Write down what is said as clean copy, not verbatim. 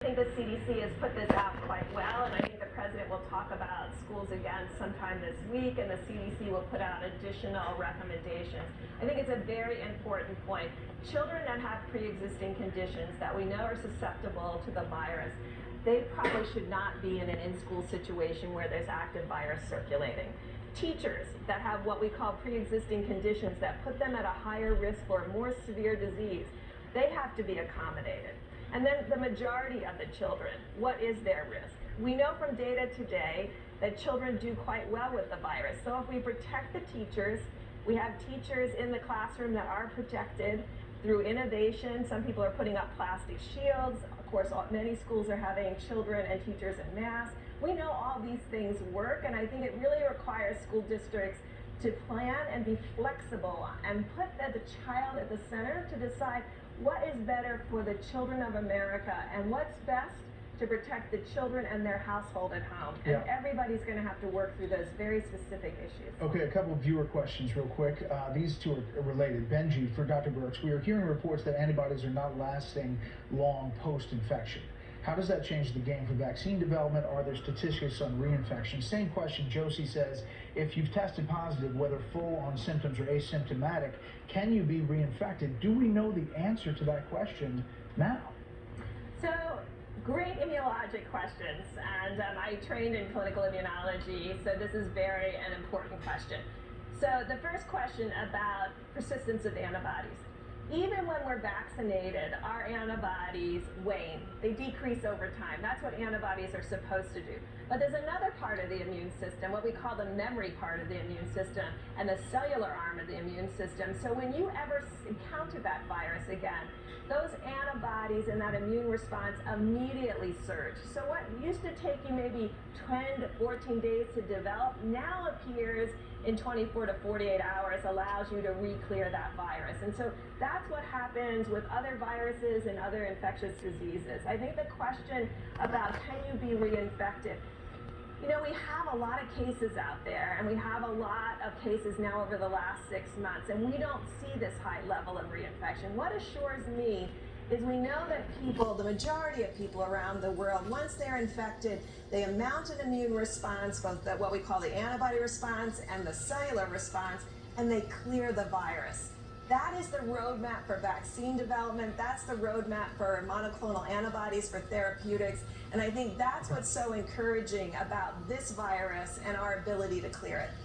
I think the CDC has put this out quite well, and I think the president will talk about schools again sometime this week, and the CDC will put out additional recommendations. I think it's a very important point. Children that have pre-existing conditions that we know are susceptible to the virus, they probably should not be in an in-school situation where there's active virus circulating. Teachers that have what we call pre-existing conditions that put them at a higher risk for more severe disease, they have to be accommodated. And then the majority of the children, what is their risk? We know from data today that children do quite well with the virus. So if we protect the teachers, we have teachers in the classroom that are protected through innovation. Some people are putting up plastic shields. Of course, many schools are having children and teachers in masks. We know all these things work, and I think it really requires school districts to plan and be flexible and put the child at the center to decide what is better for the children of America and what's best to protect the children and their household at home. And everybody's going to have to work through those very specific issues. Okay, a couple of viewer questions real quick. These two are related. Benji, for Dr. Birx, we are hearing reports that antibodies are not lasting long post-infection. How does that change the game for vaccine development? Are there statistics on reinfection? Same question, Josie says, if you've tested positive, whether full on symptoms or asymptomatic, can you be reinfected? Do we know the answer to that question now? So, great immunologic questions, and I trained in clinical immunology, so this is an important question. So the first question about persistence of antibodies. Even when we're vaccinated, our antibodies wane. They decrease over time. That's what antibodies are supposed to do. But there's another part of the immune system, what we call the memory part of the immune system, and the cellular arm of the immune system. So when you ever encounter that virus again, those antibodies and that immune response immediately surge. So what used to take you maybe 10 to 14 days to develop now appears in 24 to 48 hours, allows you to re-clear that virus. And so that's what happens with other viruses and other infectious diseases. I think the question about can you be reinfected, you know, we have a lot of cases out there, and we have a lot of cases now over the last 6 months, and we don't see this high level of reinfection. What assures me is we know that people, the majority of people around the world, once they're infected, they mount an immune response, both what we call the antibody response and the cellular response, and they clear the virus. That is the roadmap for vaccine development. That's the roadmap for monoclonal antibodies for therapeutics. And I think that's what's so encouraging about this virus and our ability to clear it.